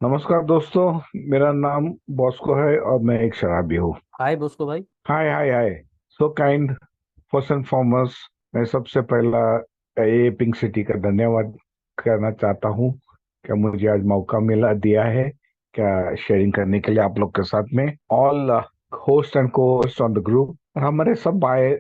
नमस्कार दोस्तों। मेरा नाम बॉस्को है और मैं एक शराबी हूँ। हाय बॉस्को भाई। Hi hi hi. So kind. First and foremost मैं सबसे पहला ये पिंक सिटी का धन्यवाद करना चाहता हूँ कि मुझे आज मौका मिला दिया है क्या शेयरिंग करने के लिए आप लोग के साथ में ऑल होस्ट एंड को होस्ट ऑन द ग्रुप और हमारे सब भाई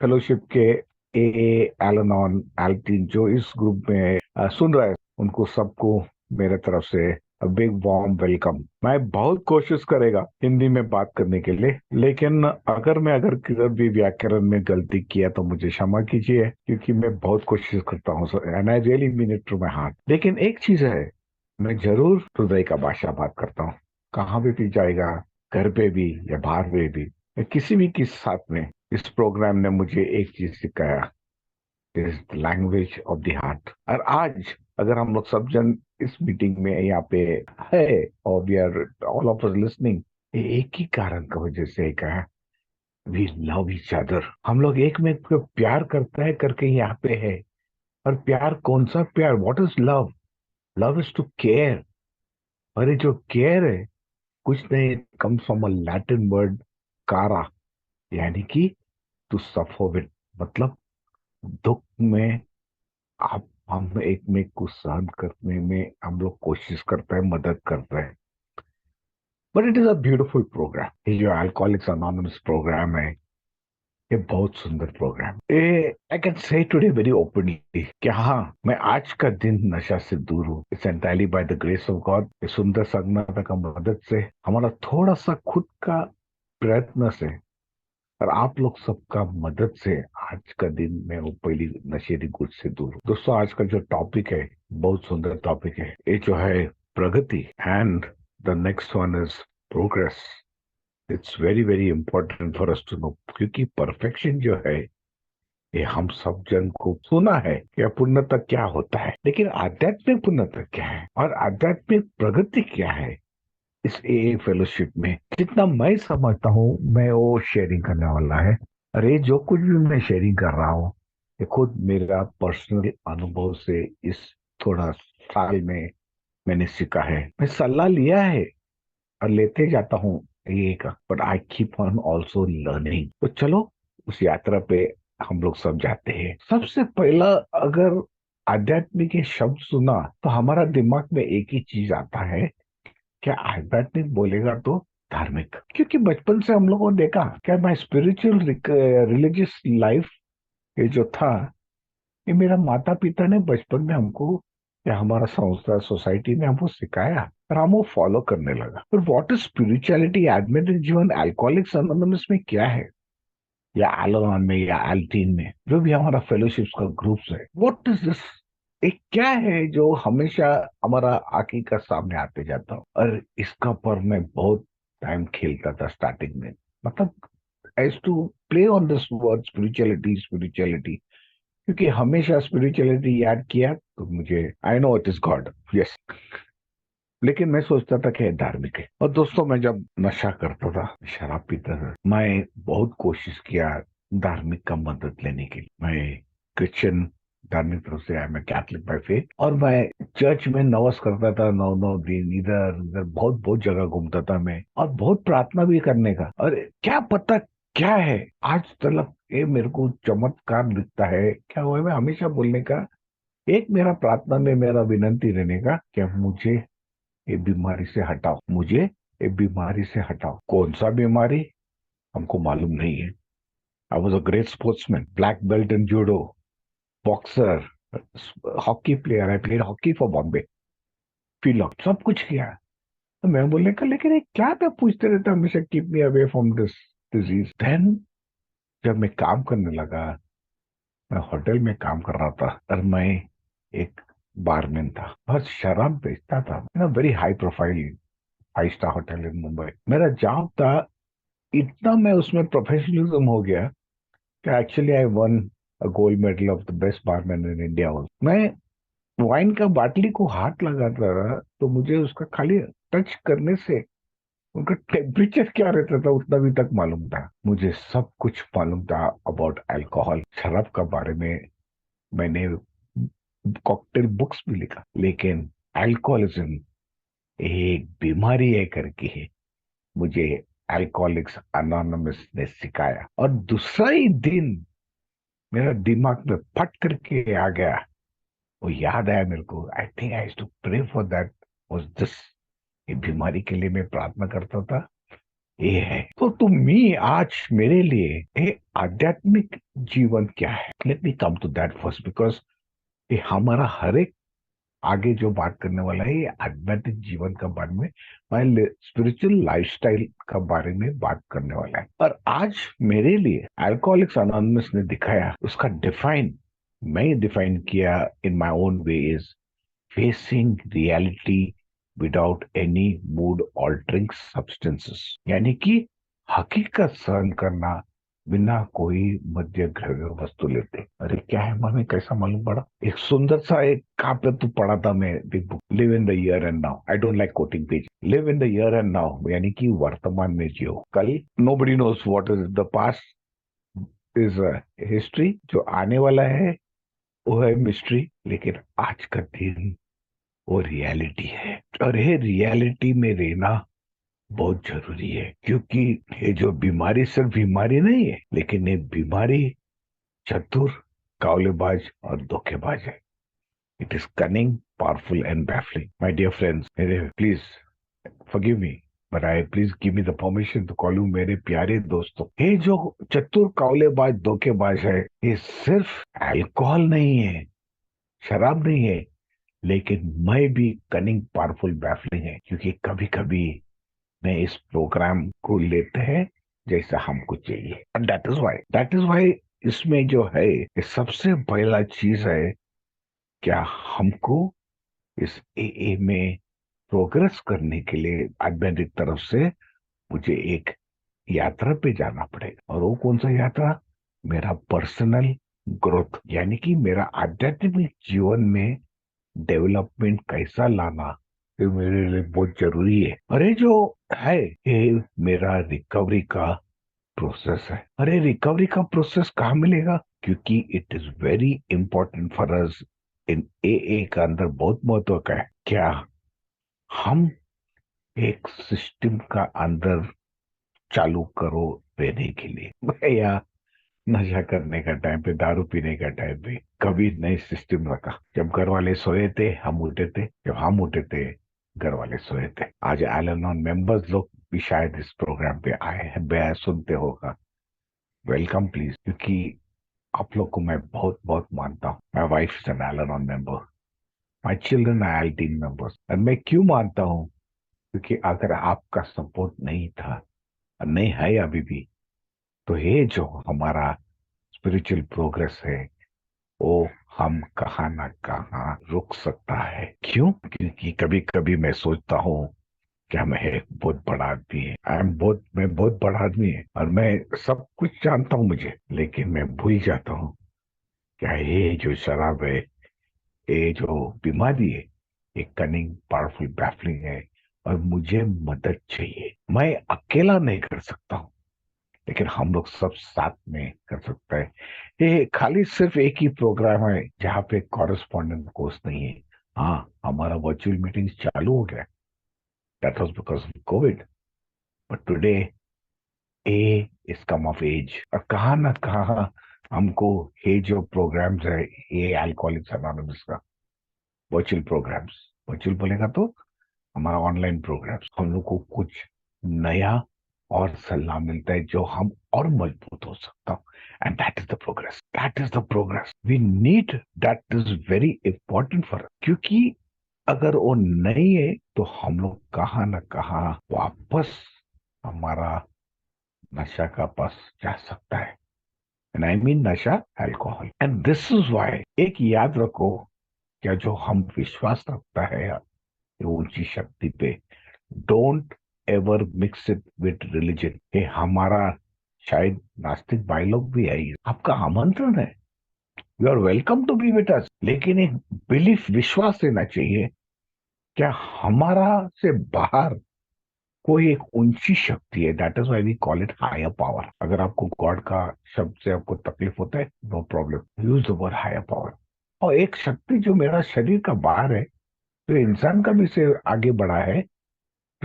फेलोशिप के ए एलन ऑन एल्टीन जो इस ग्रुप में सुन रहे हैं उनको सबको मेरे तरफ से बिग वार्म वेलकम। मैं बहुत कोशिश करेगा हिंदी में बात करने के लिए, लेकिन अगर किधर भी व्याकरण में गलती किया तो मुझे क्षमा कीजिए क्योंकि मैं बहुत कोशिश करता हूँ and I really mean it to my heart. लेकिन एक चीज है, मैं जरूर हृदय का भाषा बात करता हूँ। कहाँ भी जाएगा, घर पे भी या बाहर में भी, या किसी भी के साथ में, इस प्रोग्राम ने मुझे एक चीज सिखाया, is the language of the heart. और आज अगर हम लोग सब जन इस मीटिंग में यहाँ पे है और we are all of us listening, एक ही कारण की वजह से कहा, वी लव ईच अदर। हम लोग एक में को प्यार करता है करके यहाँ पे है। और प्यार कौन सा प्यार? What is love? Love is to care. और ये जो केयर है कुछ नहीं, comes from a Latin word कारा, यानी कि टू सफर विद, मतलब दुख में आप हम एक में को सहन करने में हम लोग कोशिश करते हैं, मदद करते हैं। But it is a beautiful program. ये जो अल्कोहलिक्स अनोनिमस प्रोग्राम है, ये बहुत सुंदर प्रोग्राम। ये I can say today very openly कि हाँ, मैं आज का दिन नशा से दूर हूँ। It's entirely by the grace of God. इस सुंदर संगठन का मदद से, हमारा थोड़ा सा खुद का प्रयत्न से और आप लोग सबका मदद से आज का दिन मैं वो पहली नशेड़ी गुट से दूर हूँ। दोस्तों, आज का जो टॉपिक है बहुत सुंदर टॉपिक है। ये जो है प्रगति, and the next one is progress. It's very very important for us to know, क्योंकि परफेक्शन जो है ये हम सब जन को सुना है कि पूर्णता क्या होता है, लेकिन आध्यात्मिक पूर्णता क्या है और आध्यात्मिक प्रगति क्या है? इस ए फेलोशिप में जितना मैं समझता हूँ, मैं वो शेयरिंग करने वाला है। अरे जो कुछ भी मैं शेयरिंग कर रहा हूँ, ये खुद मेरा पर्सनल अनुभव से इस थोड़ा साल में मैंने सीखा है। मैं सलाह लिया है और लेते जाता हूँ ये का, but I keep on also learning. तो चलो उस यात्रा पे हम लोग सब जाते हैं। सबसे पहला, अगर आध्यात्मिक के शब्द सुना तो हमारा दिमाग में एक ही चीज आता है, क्या आध्यात्मिक बोलेगा तो धार्मिक। क्योंकि बचपन से हम लोगों ने देखा क्या, मैं स्पिरिचुअल रिलीजियस लाइफ ये जो था, ये मेरा माता पिता ने बचपन में हमको या हमारा संस्था सोसाइटी ने हमको सिखाया और हम वो फॉलो करने लगा। पर व्हाट इज स्पिरिचुअलिटी? आध्यात्मिक जीवन अल्कोहलिक्स अनोनिमस में क्या है, या एल में या एल्टीन में जो भी हमारा फेलोशिप का ग्रुप्स है, व्हाट इज दिस? एक क्या है जो हमेशा हमारा आंखी का सामने आते जाता हूँ। और इसका पर मैं बहुत टाइम खेलता था स्टार्टिंग में, मतलब as to play on this word spirituality spirituality, क्योंकि हमेशा स्पिरिचुअलिटी याद किया तो मुझे I know it is God, yes. लेकिन मैं सोचता था कि ये धार्मिक है। और दोस्तों, मैं जब नशा करता था, शराब पीता था, मैं बहुत कोशिश किया धार्मिक का मदद लेने की। मैं क्रिश्चियन धार्मिक तरफ से आया, मैं कैथलिक बाय फेथ, और मैं चर्च में नवस करता था, 9 9 दिन इधर उधर बहुत बहुत जगह घूमता था मैं, और बहुत प्रार्थना भी करने का। और क्या पता क्या है, आज तक ये मेरे को चमत्कार दिखता है क्या हुआ। मैं हमेशा बोलने का, एक मेरा प्रार्थना में मेरा विनंती रहने का कि मुझे ये बीमारी से हटाओ, मुझे ये बीमारी से हटाओ। कौन सा बीमारी हमको मालूम नहीं है। I was a great sportsman, black belt in judo, boxer, hockey player, I played hockey for Bombay, पीलॉक, सब कुछ किया। तो मैं बोलने का, लेकिन ये क्या मैं पूछते रहता हमेशा, keep me away from this disease. Then जब मैं काम करने लगा, मैं होटल में काम कर रहा था और मैं एक बारमैन था, बस शराब बेचता था, very high profile 5 star hotel in Mumbai मेरा जॉब था। इतना मैं उसमें प्रोफेशनलिज्म हो गया कि actually I one a gold medal of the best barman in India. मैं वाइन का बाटली को हाथ लगाता रहा तो मुझे उसका खाली टच करने से उनका टेम्परेचर क्या रहता था उतना भी तक मालूम था। मुझे सब कुछ मालूम था अबाउट अल्कोहल, शराब का बारे में। मैंने कॉकटेल बुक्स भी लिखा, लेकिन अल्कोहलिज्म एक बीमारी है करके है, मुझे अल्कोहलिक्स अनोनिमस ने सिखाया, और दूसरा ही दिन मेरा दिमाग में फट करके आ गया, वो याद आया मेरे को, I think I to pray for that, was this, ये बीमारी के लिए मैं प्रार्थना करता था, ये है। तो तुम्ही आज मेरे लिए ये आध्यात्मिक जीवन क्या है, let me come to that first, because ये हमारा हर एक आगे जो बात करने वाला है ये आध्यात्मिक जीवन का बारे में, मैं स्पिरिचुअल लाइफस्टाइल का बारे में बात करने वाला है। और आज मेरे लिए अल्कोहलिक्स अनोनिमस ने दिखाया, उसका डिफाइन मैं डिफाइन किया in my own way is facing reality without any mood altering substances, यानी कि हकीकत सहन करना बिना कोई मध्य द्रव्य वस्तु लेते। अरे क्या है मन में, कैसा मालूम पड़ा, एक सुंदर सा एक कहाँ पे तो पढ़ा था मैं, big book, live in the here and now, I don't like quoting page, live in the here and now, यानी कि वर्तमान में जियो, कल nobody knows what is the past, is history, जो आने वाला है वो है मिस्ट्री, लेकिन आज का दिन वो रियलिटी है, और ये रियलिटी में रहना बहुत जरूरी है, क्योंकि ये जो बीमारी सिर्फ बीमारी नहीं है, लेकिन ये बीमारी चतुर, कावलेबाज और धोखेबाज है। It is cunning, powerful and baffling. My dear friends, मेरे please forgive me, but I please give me the permission to call you मेरे प्यारे दोस्तों, ये जो चतुर, कावलेबाज, धोखेबाज है, ये सिर्फ अल्कोहल नहीं है, शराब नहीं है, लेकिन मैं भी कनिंग, पावरफुल, बैफलिंग है, क्योंकि कभी कभी मैं इस प्रोग्राम को लेते हैं जैसा हमको चाहिए, एंड दैट इज वाई इसमें जो है, ये सबसे पहला चीज है, क्या हमको इस ए में प्रोग्रेस करने के लिए आध्यात्मिक तरफ से मुझे एक यात्रा पे जाना पड़ेगा, और वो कौन सा यात्रा, मेरा पर्सनल ग्रोथ, यानी कि मेरा आध्यात्मिक जीवन में डेवलपमेंट कैसा लाना, ये मेरे लिए बहुत जरूरी है। और ये जो है, ये मेरा रिकवरी का प्रोसेस है। अरे रिकवरी का प्रोसेस कहाँ मिलेगा, क्योंकि it is very important for us in a का अंदर बहुत महत्व का है, क्या हम एक सिस्टम का अंदर चालू करो रहने के लिए, भैया नशा करने का टाइम पे, दारू पीने का टाइम पे कभी नहीं सिस्टम रखा, जब घर वाले सोए थे हम उठे थे, जब हम उठे थे घर वाले सोए थे। आज एल नॉन मेंबर्स लोग भी शायद इस प्रोग्राम पे आए हैं, बया सुनते होगा, वेलकम प्लीज, क्योंकि आप लोग को मैं बहुत बहुत मानता हूँ। My wife is an L non member, my children R L team members, और मैं क्यों मानता हूँ, क्योंकि अगर आपका सपोर्ट नहीं था और नहीं है अभी भी, तो ये जो हमारा स्पिरिचुअल प्रोग्रेस है, वो हम कहाँ ना कहाँ रुक सकता है। क्यों, क्योंकि कभी कभी मैं सोचता हूँ क्या मैं एक बहुत बड़ा आदमी है, मैं बहुत बड़ा आदमी है, और मैं सब कुछ जानता हूँ मुझे, लेकिन मैं भूल जाता हूँ क्या ये जो शराब है, ये जो बीमारी है, ये कनिंग, पावरफुल, बैफलिंग है, और मुझे मदद चाहिए, मैं अकेला नहीं कर सकता हूँ, लेकिन हम लोग सब साथ में कर सकते हैं। ये खाली सिर्फ एक ही प्रोग्राम है जहाँ पे कॉरेस्पॉन्डेंट कोर्स नहीं है। हाँ, हमारा वर्चुअल मीटिंग चालू हो गया, that was because of covid, but today A is come of age, और कहाँ ना कहाँ हमको ये जो प्रोग्राम्स है, ये अल्कोहलिक्स अनोनिमस का वर्चुअल प्रोग्राम्स, वर्चुअल बोलेगा तो हमारा ऑनलाइन प्रोग्राम्स, हम लोग को कुछ नया और सलाह मिलता है, जो हम और मजबूत हो सकता हूँ, and that is the progress, that is the progress we need, that is very important for, क्योंकि अगर वो नहीं है तो हम लोग कहाँ ना कहाँ वापस हमारा नशा का पास जा सकता है, एंड आई मीन नशा, alcohol, and this is why, एक याद रखो, क्या जो हम विश्वास रखता है ये ऊंची शक्ति पे, don't ever mix it with religion, ये हमारा शायद नास्तिक भाई लोग भी है, आपका आमंत्रण है, you are welcome to be with us, लेकिन एक बिलीफ, विश्वास रहना चाहिए, क्या हमारा से बाहर कोई एक ऊंची शक्ति है, that is why we call it higher power. अगर आपको गॉड का शब्द से आपको तकलीफ होता है, no problem, use the word higher power. और एक शक्ति जो मेरा शरीर का बाहर है, तो इंसान का भी से आगे बढ़ा है,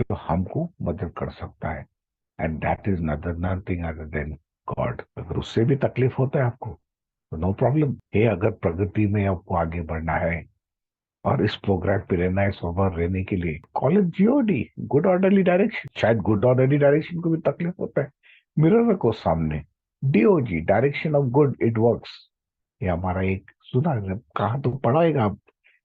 जो हमको मदद कर सकता है, and that is nothing other than God. अगर उससे भी तकलीफ होता है आपको तो नो प्रॉब्लम है। अगर प्रगति में आपको आगे बढ़ना है और इस प्रोग्राम पे रहना है, सोबर रहने के लिए, college GOD, good orderly direction. शायद गुड ऑर्डरली डायरेक्शन को भी तकलीफ होता है, मिरर रखो सामने, DOG, direction of good, it works. ये हमारा एक सुना है, कहा तो पढ़ाएगा आप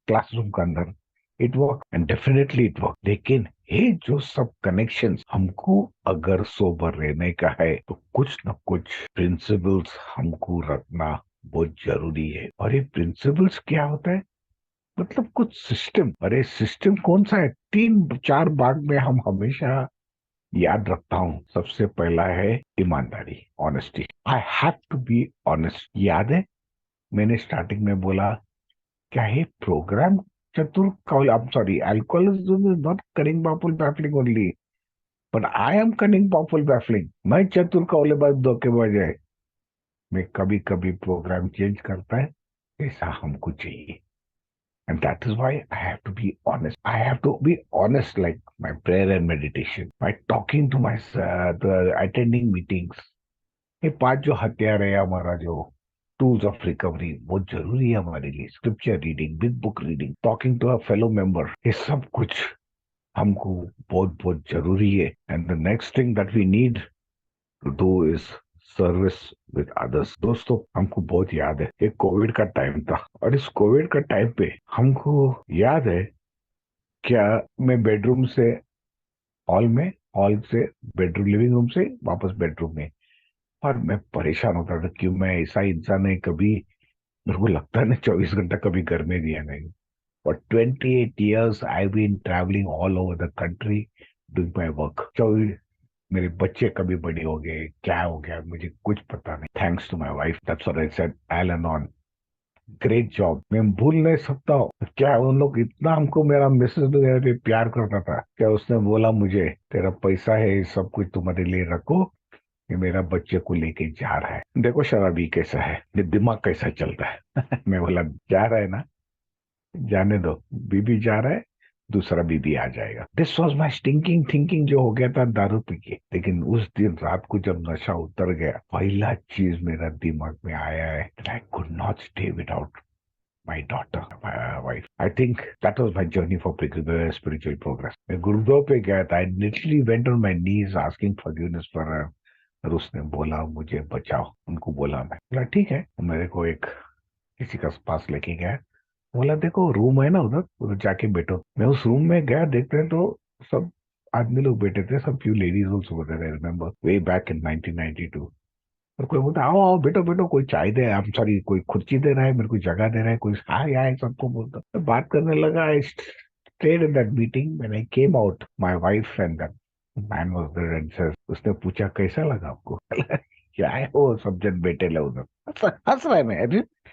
क्लासरूम के अंदर, it work and definitely it work. लेकिन ये जो सब कनेक्शंस हमको अगर सोबर रहने का है तो कुछ न कुछ प्रिंसिपल्स हमको रखना बहुत जरूरी है। और ये प्रिंसिपल्स क्या होता है, मतलब कुछ सिस्टम। अरे सिस्टम कौन सा है, तीन चार भाग में हम हमेशा याद रखता हूँ। सबसे पहला है ईमानदारी, honesty. I have to be honest. याद है मैंने स्टार्टिंग में बोला, क्या है प्रोग्राम चतुर Kaul, I'm sorry, alcoholism is not cunning powerful baffling only, but I am cunning powerful baffling। मैं चतुर कौलेबाज धोखेबाज है। मैं कभी कभी प्रोग्राम चेंज करता है, ऐसा हमको चाहिए। And that is why I have to be honest. I have to be honest, like my prayer and meditation, by talking to my the attending meetings। ये पांच जो हथियार है हमारा, जो टूल्स ऑफ रिकवरी, बहुत जरूरी है हमारे लिए। Scripture reading, big book reading, talking to a fellow member, ये सब कुछ हमको बहुत बहुत जरूरी है। And the next thing that we need to do is service with others. दोस्तों हमको बहुत याद है, एक कोविड का टाइम था, और इस कोविड का टाइम पे हमको याद है क्या, मैं बेडरूम से हॉल में, हॉल से बेडरूम, लिविंग रूम से वापस बेडरूम में, और मैं परेशान होता था क्यों, मैं ऐसा इंसान है, कभी मेरे को लगता है ना 24 घंटा कभी घर में दिया नहीं। और 28 years I been travelling all over the country doing my work. मेरे बच्चे कभी बड़े हो गए, क्या हो गया मुझे कुछ पता नहीं। Thanks to my wife, that's what I said, Al Anon, great job. मैं भूल नहीं सकता हूँ क्या उन लोग इतना हमको, मेरा मिसेस भी मेरे पे प्यार करता था क्या। उसने बोला मुझे, तेरा पैसा है, सब कुछ तुम्हारे लिए रखो, ये मेरा बच्चे को लेके जा रहा है, देखो शराबी कैसा है, ये दिमाग कैसा चलता है। मैं बोला जा रहा है ना, जाने दो, बीबी जा रहा है, दूसरा बीबी आ जाएगा। This was my stinking thinking जो हो गया था दारू पी के। लेकिन उस दिन रात को जब नशा उतर गया, पहला चीज मेरा दिमाग में आया है, I could not stay without my daughter, my wife। I think that was my journey for spiritual progress। मैं गुरुद्वार पे गया था, I literally went on my knees asking forgiveness for her। और उसने बोला मुझे बचाओ, उनको बोला। मैं बोला ठीक है, मेरे को एक किसी का पास लेके गया, बोला देखो रूम है ना उधर, उधर जाके बैठो। मैं उस रूम में गया, देखते हैं तो सब आदमी लोग बैठे थे, सब few ladies also were there. I remember way back in 1992। और कोई बोलता आओ आओ बैठो बैठो, कोई चाय दे, आई एम सॉरी, कोई कुर्सी दे रहा है, मेरे को जगह दे रहा है, कोई हाय हाय सबको बोलता। मैं बात करने लगा, I stayed in that meeting. When I came out, my wife and that man was there and says, उसने पूछा कैसा लगा आपको। क्या है वो सब जन बैठे ले उधर, हंस रहा है। मैं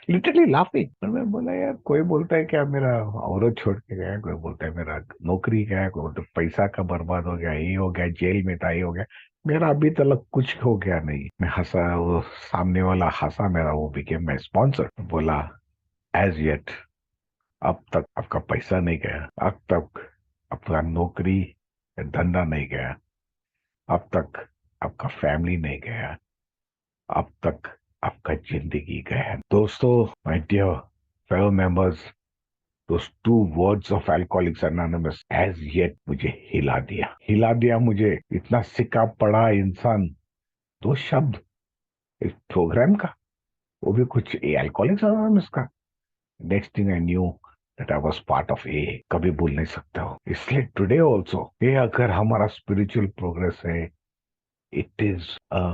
लिटरली लाफिंग। और मैं बोला यार, कोई बोलता है क्या मेरा औरत छोड़ के गया, कोई बोलता है मेरा नौकरी गया, कोई बोलता है पैसा का बर्बाद हो गया, ये हो गया, जेल में था, ये हो गया। मेरा अभी तक कुछ हो गया नहीं। मैं हंसा, वो सामने वाला हंसा, मेरा वो बिकेम माई स्पॉन्सर। बोला एज येट, अब तक आपका पैसा नहीं गया, अब तक आपका नौकरी धंधा नहीं गया, अब तक आपका फैमिली नहीं गया, अब तक आपका जिंदगी गया। दोस्तों, my dear fellow members, those two words of Alcoholics Anonymous, as yet मुझे हिला दिया मुझे। इतना सिक्का पड़ा इंसान, दो शब्द इस प्रोग्राम का, वो भी कुछ एल्कोहलिक्स अनोनिमस का। Next thing I knew that I was part of a. कभी भूल नहीं सकता हूँ। इसलिए टुडे ऑल्सो, ये अगर हमारा स्पिरिचुअल प्रोग्रेस है, it is a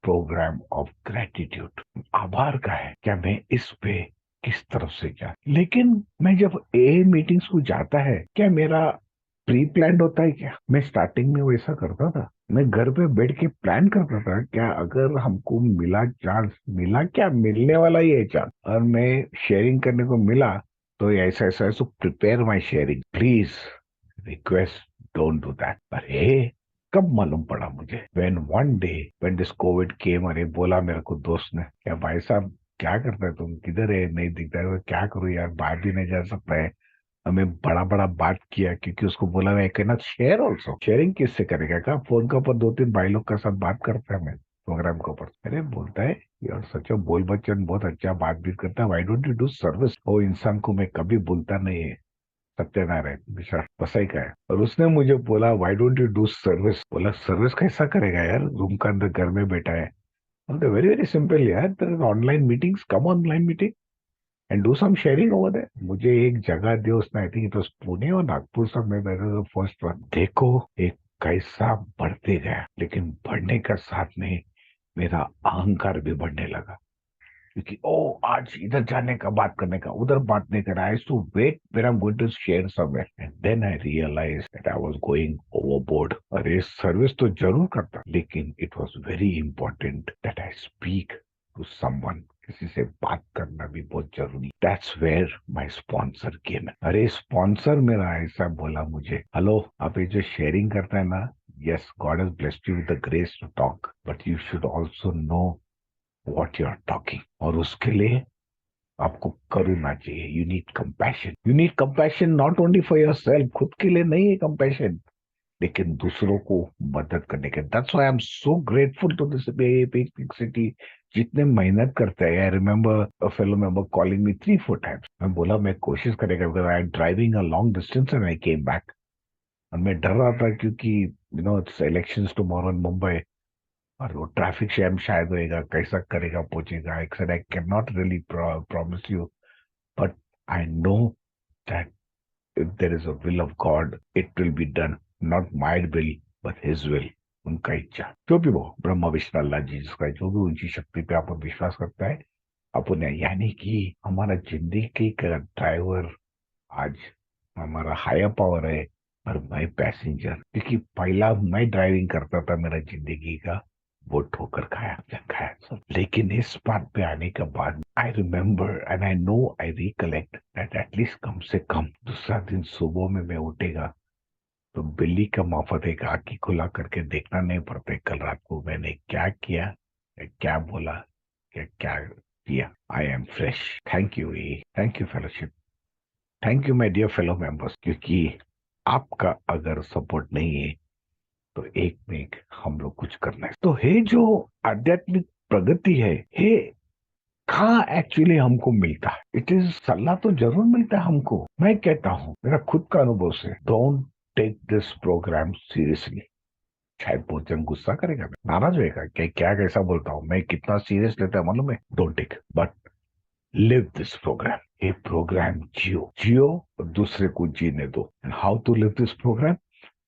program of gratitude. आभार का है क्या मैं इस पे किस तरफ से जा। लेकिन मैं जब ए मीटिंग्स को जाता है, क्या मेरा प्री प्लान होता है क्या। मैं स्टार्टिंग में वैसा करता था, मैं घर पे बैठ के प्लान करता था क्या, अगर हमको मिला चांस, मिला क्या, मिलने वाला ही है चांस, और मैं शेयरिंग करने को मिला, तो ऐसा ऐसा ऐसा prepare my sharing, please request don't do that. अरे कब मालूम पड़ा मुझे, when one day when this covid came. अरे बोला मेरे को दोस्त ने, क्या भाई साहब क्या करता है तुम, किधर है, नहीं दिखता है, क्या करूँ यार, बाहर भी नहीं जा सकता है, हमें बड़ा बड़ा बात किया, क्योंकि उसको बोला मैं can not share also. Sharing किससे करेगा? कहा फोन के ऊपर दो तीन भाई लोग के साथ बात करते हैं मैं प्रोग्राम के ऊपर। अरे बोलता है यार सच बोल बच्चन बहुत अच्छा बात भी करता है, why don't you do service? वो इंसान को मैं कभी भूलता नहीं है, सत्यनारायण मिश्रा वसई का है। और उसने मुझे बोला why don't you do service? बोला सर्विस कैसा करेगा यार, रूम के अंदर घर में बैठा है। वेरी वेरी सिंपल यार, online meetings, come online meeting and do some sharing over there. मुझे एक जगह दिया उसने, I think it was Pune और नागपुर सब में, फर्स्ट वन। देखो एक कैसा बढ़ते गया, लेकिन बढ़ने का साथ में मेरा अहंकार भी बढ़ने लगा, क्योंकि ओ आज इधर जाने का, बात करने का, उधर बात नहीं करना, I to wait where I am going to share somewhere, and then I realize that I was going overboard. अरे सर्विस तो जरूर करता, लेकिन it was very important that I speak to someone. किसी से बात करना भी बहुत जरूरी। That's where my sponsor came in. अरे स्पॉन्सर मेरा ऐसा बोला मुझे, हेलो आप ये जो शेयरिंग करता है ना, yes, God has blessed you with the grace to talk, but you should also know what you are talking. और उसके लिए आपको करुणा चाहिए, you need compassion. You need compassion not only for your self, खुद के लिए नहीं है कंपैशन, लेकिन दूसरों को मदद करने के। That's why I am so grateful to this big city. जितने मेहनत करते हैं, I remember a fellow member calling me 3-4 times. मैं बोला मैं कोशिश करेगा, because I am driving a long distance and I came back. और मैं डर रहा था क्योंकि you know it's elections tomorrow in Mumbai, और वो ट्रैफिक जैम शायद होएगा, कैसा करेगा पहुंचेगा। I said I can not really promise you, but I know that if there is a will of God it will be done, not my will but his will. उनका इच्छा जो भी वो ब्रह्मा विष्णु अल्लाह जी जिसका जो भी उनकी शक्ति पे आप विश्वास करता है अपने, यानी कि हमारा जिंदगी का ड्राइवर आज हमारा हायर पावर है और मैं पैसेंजर। क्योंकि पहला मैं ड्राइविंग करता था मेरा जिंदगी का, वो ठोकर खाया खाया सब। लेकिन इस बात पे आने के बाद I remember and I know I recollect that at least कम से कम दूसरा दिन सुबह में मैं उठेगा तो बिल्ली का माफत एक आंखी खुला करके देखना नहीं पड़ता कल रात को मैंने क्या किया, क्या बोला, क्या क्या किया। I am fresh. Thank you, thank you fellowship, thank you my dear fellow members, क्योंकि आपका अगर सपोर्ट नहीं है तो एक में एक हम लोग कुछ करना है। तो हे जो आध्यात्मिक प्रगति है, हे कहाँ एक्चुअली हमको मिलता है? इट इज सलाह तो जरूर मिलता है हमको। मैं कहता हूँ मेरा खुद का अनुभव से, don't take this program seriously. शायद बहुत जन गुस्सा करेगा, नाराज होएगा कि क्या कैसा बोलता हूँ मैं, कितना सीरियस लेता है मालूम है। Don't take, but live this program. ये प्रोग्राम जियो जियो और दूसरे को जीने दो। And how to live this program?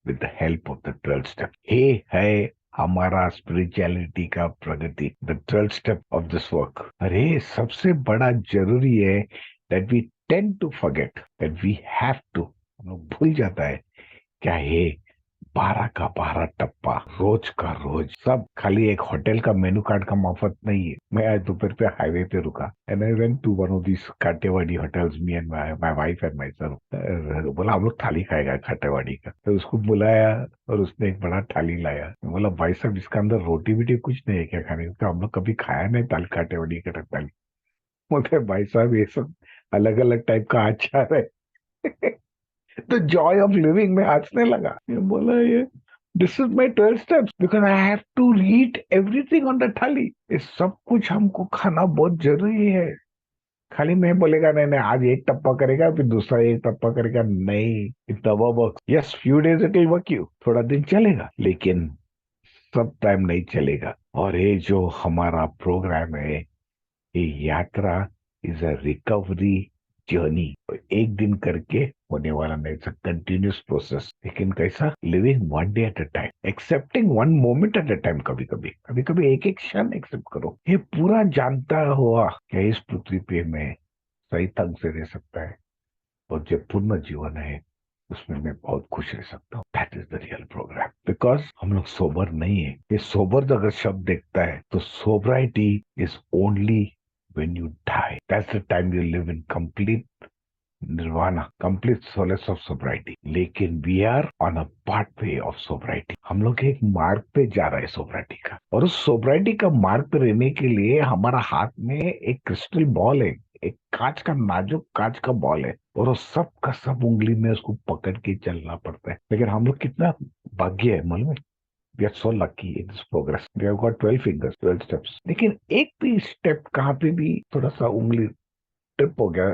With the help of the 12 step. ये है हमारा स्पिरिचुअलिटी का प्रगति, the 12 step of this work. अरे सबसे बड़ा जरूरी है that we tend to forget that we have to, हम लोग भूल जाता है क्या है 12 का 12 टप्पा, रोज का रोज, सब खाली एक होटल का मेनू कार्ड का माफत नहीं है। मैं आज दोपहर पे हाईवे पे रुका and I went to one of this Katewadi hotels, me and my wife and my son. बोला हम लोग थाली खाएगा काटेवाड़ी का, तो उसको बुलाया और उसने एक बड़ा थाली लाया। मैं बोला भाई साहब इसका अंदर रोटी बीटी कुछ नहीं है क्या खाने का? हम लोग कभी खाया नहीं थाली, काटेवाड़ी का थाली। बोलते भाई साहब ये सब अलग अलग टाइप का अचार है। द जॉय ऑफ लिविंग में हंसने लगा। ये बोला ये this is my 12 steps because I have to read everything on the thali. ये सब कुछ हमको खाना बहुत जरूरी है। खाली मैं बोलेगा नहीं नहीं आज एक टप्पा करेगा फिर दूसरा एक टप्पा करेगा, नहीं, it never work. Yes few days it will work, you थोड़ा दिन चलेगा, लेकिन सब टाइम नहीं चलेगा। और ये जो हमारा प्रोग्राम है, ये यात्रा इज अ रिकवरी जर्नी। एक दिन करके होने वाला नहीं, इट्स अ कंटिन्यूस प्रोसेस। लेकिन कैसा? Living one day at a time, accepting one moment at a time. कभी कभी एक एक क्षण एक्सेप्ट करो। ये पूरा जानता हुआ कि इस पृथ्वी पे मैं सही ढंग से रह सकता है और जो पूर्ण जीवन है उसमें मैं बहुत खुश रह सकता हूँ। That is the real program. Because हम लोग सोबर नहीं है। ये सोबर अगर शब्द देखता है तो sobriety is only when you die. That's the time you live in complete nirvana, complete solace of sobriety. लेकिन we are on a pathway of sobriety. हम लोग एक मार्ग पे जा रहे हैं सोब्राइटी का, और उस सोब्राइटी का मार्ग पे रहने के लिए हमारा हाथ में एक क्रिस्टल बॉल है, एक कांच का नाजुक कांच का बॉल है। और वो सब का सब उंगली में उसको पकड़ के चलना पड़ता है। लेकिन हम लोग कितना भाग्य है मालूम है। We are so lucky in this progress, we have got 12 fingers, 12 steps. लेकिन एक भी स्टेप कहाँ पे भी थोड़ा सा उंगली ट्रिप हो गया,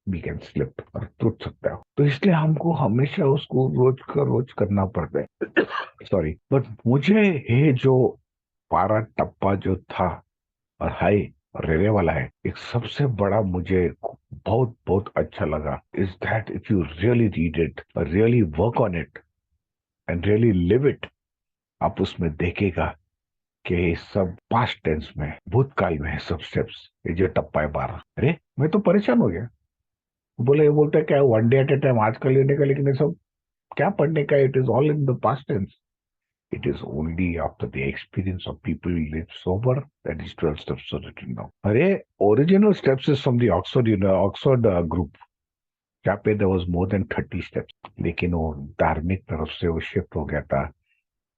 वी कैन स्लिप और टूट सकता है। तो इसलिए हमको हमेशा उसको रोज का रोज करना पड़ता है। सॉरी, बट मुझे ये जो 12 टप्पा जो था और हाई और रेरे वाला है, एक सबसे बड़ा मुझे बहुत बहुत अच्छा लगा is that if you really read it और really work on it and really live it, आप उसमें देखेगा कि ये सब पास्ट टेंस में है, भूतकाल में है सब स्टेप्स। ये जो टप्पा है 12, अरे मैं तो परेशान हो गया। बोले, ये बोलते हैं क्या one day at A time, आज का लेने का, लेकिन ये सब क्या पढ़ने का, it is all in the past tense. It is only after the experience of people who live sober that these 12 steps are written down. अरे original steps is from the Oxford, Oxford group, जहाँ पे there was more than 30 steps, लेकिन वो धार्मिक तरफ से वो shift हो गया था।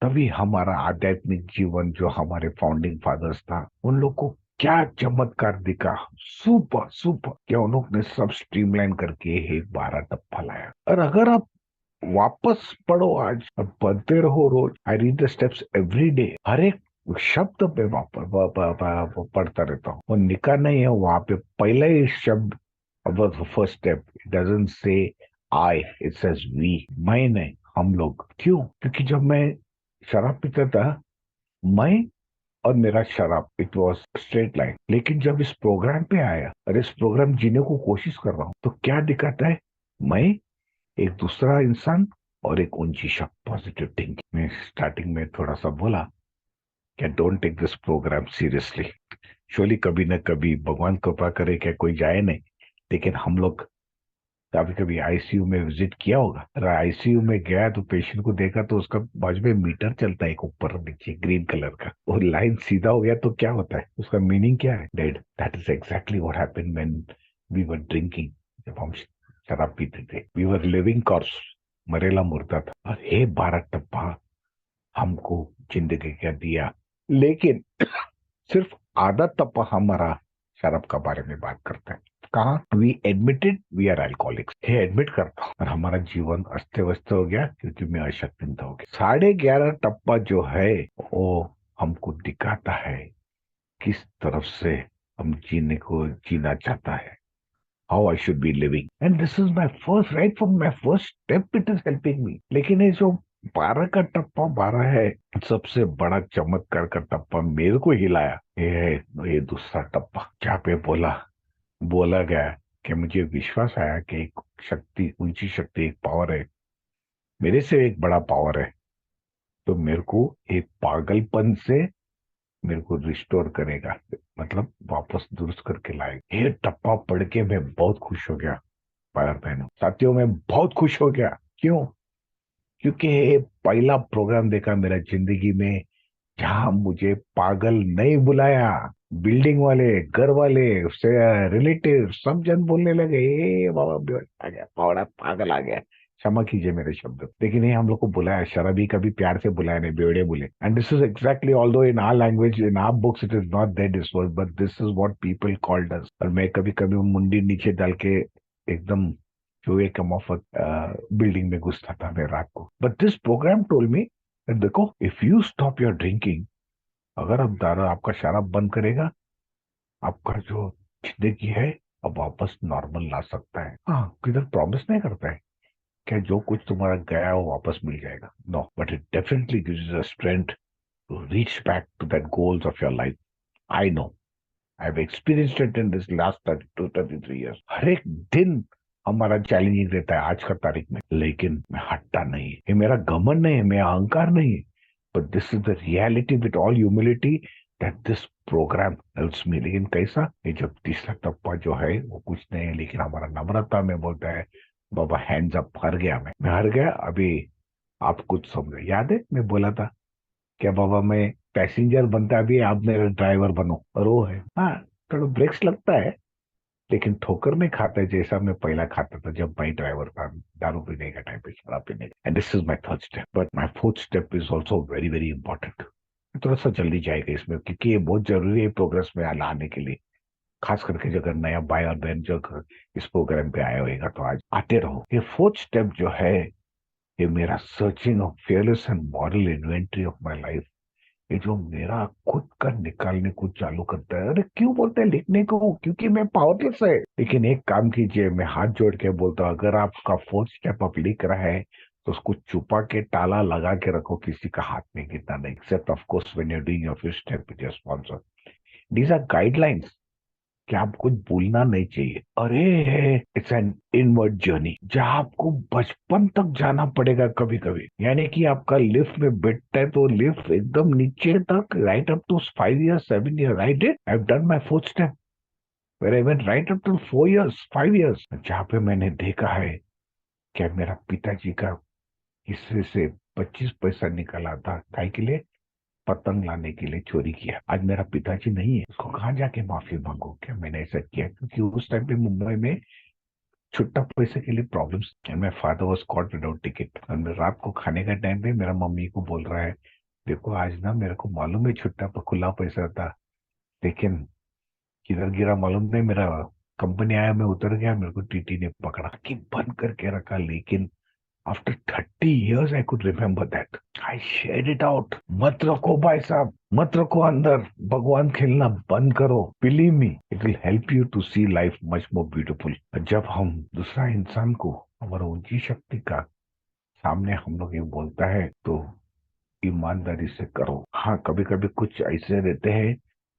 तभी हमारा आध्यात्मिक जीवन जो हमारे फाउंडिंग फादर्स था, उन लोग को क्या चमत्कार दिखा, सुपर सुपर, क्या उन लोग ने सब स्ट्रीमलाइन करके एक 12 टप्पा लाया। और अगर आप वापस पढ़ो आज और पढ़ते रहो रोज, I read the steps every day, हर एक शब्द पे वापस पढ़ता रहता हूँ। और निका नहीं है वहां पे पहला ही शब्द, first step, it doesn't say I, it says we, मैं नहीं, हम लोग। क्यों? क्योंकि जब मैं शराब पीता था, मैं और मेरा शराब, इट वॉज स्ट्रेट लाइन। लेकिन जब इस प्रोग्राम पे आया और इस प्रोग्राम जीने को कोशिश कर रहा हूँ, तो क्या दिखाता है, मैं एक दूसरा इंसान और एक ऊंची शक, पॉजिटिव थिंकिंग। मैं स्टार्टिंग में थोड़ा सा बोला कि don't take this program seriously. Surely कभी न कभी भगवान कृपा करे क्या कोई जाए नहीं, लेकिन हम लोग कभी कभी आईसीयू में विजिट किया होगा। अगर आईसीयू में गया तो पेशेंट को देखा तो उसका बाजू में मीटर चलता है, एक ऊपर नीचे ग्रीन कलर का, और लाइन सीधा हो गया तो क्या होता है, उसका मीनिंग क्या है, dead. That is exactly what happened when we were drinking. जब हम शराब पीते थे, वी वर लिविंग कॉर्स, मरेला मुर्दा था। और ये 12 टप्पा हमको जिंदगी का दिया। लेकिन सिर्फ आधा टप्पा हमारा शराब का बारे में बात करता है। कहा, we admitted we are alcoholics, ये एडमिट करता हूं, और हमारा जीवन अस्त व्यस्त हो गया क्योंकि मैं अशक्तिता हो गया। 11.5 टप्पा जो है वो हमको दिखाता है किस तरफ से हम जीने को जीना चाहता है, how I should be living, and this is my first, right from my first step it is helping me. लेकिन ये जो 12 का टप्पा 12 है, सबसे बड़ा चमत्कार का टप्पा मेरे को हिलाया, ये है ये दूसरा टप्पा, जहाँ पे बोला गया कि मुझे विश्वास आया कि एक शक्ति, ऊंची शक्ति, एक पावर है, मेरे से एक बड़ा पावर है, तो मेरे को एक पागलपन से मेरे को रिस्टोर करेगा, मतलब वापस दुरुस्त करके लाएगा। ये टप्पा पढ़ के मैं बहुत खुश हो गया। भाई और बहनों, साथियों, मैं बहुत खुश हो गया। क्यों? क्योंकि ये पहला प्रोग्राम देखा मेरा जिंदगी में जहां मुझे पागल नहीं बुलाया। बिल्डिंग वाले, घर वाले, उससे रिलेटिव सब जन बोलने लगे, ए बाबा बेवड़ा आ गया, पावड़ा पागल आ गया। क्षमा कीजिए मेरे शब्द, लेकिन ये हम लोग को बुलाया, शराबी कभी प्यार से बुलाया नहीं, बेवड़े बोले। And this is exactly, although in our language, in our books it is not that this word, but this is what people called us. और मैं कभी कभी मुंडी नीचे डाल के एकदम चूहे का मोहब्बत बिल्डिंग में घुसता था मैं रात को। But this program told me, देखो, if you stop your drinking, अगर आप दारू, आपका शराब बंद करेगा, आपका जो जिंदगी है अब वापस नॉर्मल ला सकता है। हाँ, किधर प्रॉमिस नहीं करता है क्या जो कुछ तुम्हारा गया वो वापस मिल जाएगा, no, but it definitely gives you the strength to reach back to that goals of your life. I know, I have experienced it in this last 32-33 years. हर एक दिन हमारा चैलेंजिंग रहता है आज का तारीख में, लेकिन मैं हटता नहीं। ये मेरा घमंड नहीं है, मेरा अहंकार नहीं है, but this is the reality with all humility that this program helps me. लेकिन कैसा, ये जब तीसरा टप्पा जो है वो कुछ नहीं है, लेकिन हमारा नम्रता में बोलता है, बाबा हैंड्स अप, हार गया, मैं हार गया। अभी आप कुछ समझो, याद है मैं बोला था क्या बाबा, मैं पैसेंजर बनता भी, आप मेरा ड्राइवर बनो, और वो है, हाँ, थोड़ा ब्रेक्स लगता है, लेकिन ठोकर नहीं खाता है जैसा मैं पहला खाता था जब मैं ड्राइवर था, दारू पीने का, टाइम पे शराब पीने का। And this is my third step, but my fourth step is also very very important. थोड़ा सा जल्दी जाएगा इसमें क्योंकि ये बहुत जरूरी है प्रोग्रेस में लाने के लिए। खास करके जो अगर नया भाई और बहन जो इस प्रोग्राम पे आया होगा तो आज आते रहो। ये फोर्थ स्टेप जो है, ये मेरा searching of fearless and moral inventory of my life, ये जो मेरा खुद का निकालने को चालू करता है। अरे क्यों बोलते हैं लिखने को, क्योंकि मैं पावरलेस है। लेकिन एक काम कीजिए, मैं हाथ जोड़ के बोलता हूँ, अगर आपका फोर्थ स्टेप आप लिख रहा है तो उसको छुपा के ताला लगा के रखो, किसी का हाथ में गिरना नहीं, except of course when you are doing your first step with your sponsor. These are guidelines कि आप कुछ भूलना नहीं चाहिए। अरे इट्स एन इनवर्ड जर्नी जहां आपको बचपन तक जाना पड़ेगा कभी कभी। यानी कि आपका लिफ्ट में बैठता है तो लिफ्ट एकदम नीचे तक, right up to 5 years 7 years। I did, I have done my fourth step where I went right up to 4 years 5 years, जहां पे मैंने देखा है कि मेरा पिताजी का हिस्से से 25 पैसा निकला था, काय के लिए, पतंग लाने के लिए चोरी किया। आज मेरा पिताजी नहीं है, उसको कहाँ जाके माफी मांगू, क्या मैंने ऐसा किया? क्योंकि उस टाइम पे मुंबई में छुट्टा पैसे के लिए problems, my father was cot without ticket. और मैं रात को खाने का टाइम पे मेरा मम्मी को बोल रहा है, देखो आज ना मेरे को मालूम है छुट्टा पर खुला पैसा था, लेकिन किधर गिरा मालूम नहीं, मेरा कंपनी आया, मैं उतर गया, मेरे को टीटी ने पकड़ा कि बंद करके रखा। लेकिन after 30 years I could remember that. I shared it out. मत रखो भाई साहब, मत रखो अंदर, भगवान खेलना बंद करो। Believe me, it will help you to see life much more beautiful. जब हम दूसरा इंसान को हमारा ऊंची शक्ति का सामने हम लोग ये बोलता है तो ईमानदारी से करो। हाँ, कभी कभी कुछ ऐसे रहते हैं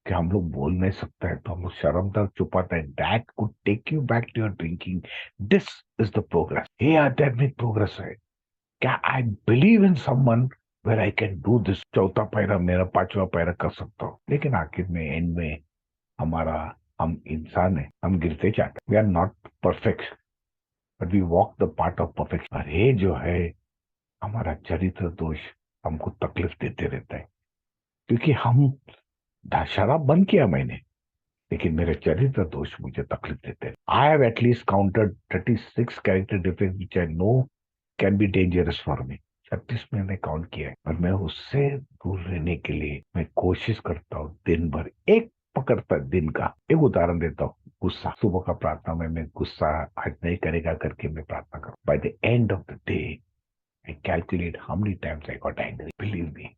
कि हम लोग बोल नहीं सकते हैं तो हम लोग शर्म तक छुपाते हैं। That could take you back to your drinking. This is the progress, ये आध्यात्मिक प्रोग्रेस है। क्या I believe in someone where I can do this? चौथा पैरा मेरा, पांचवा पैरा कर सकता हूँ, लेकिन आखिर में एंड में हमारा, हम इंसान है, हम गिरते जाते, we are not perfect but we walk the part of perfection. और ये जो है हमारा चरित्र दोष हमको तकलीफ देते रहता है, क्योंकि हम शराब बंद किया मैंने, लेकिन मेरे चरित्र दोष मुझे तकलीफ देते हैं। I have at least counted 36 character difference which I know can be dangerous for me. 36 मैंने काउंट किया है, और मैं उससे दूर रहने के लिए मैं कोशिश करता हूँ दिन भर। एक पकड़ता दिन का एक उदाहरण देता हूँ, गुस्सा। सुबह का प्रार्थना में मैं गुस्सा आज नहीं करेगा करके मैं प्रार्थना करूँ। By the end of the day I calculate how many times I got angry. Believe me,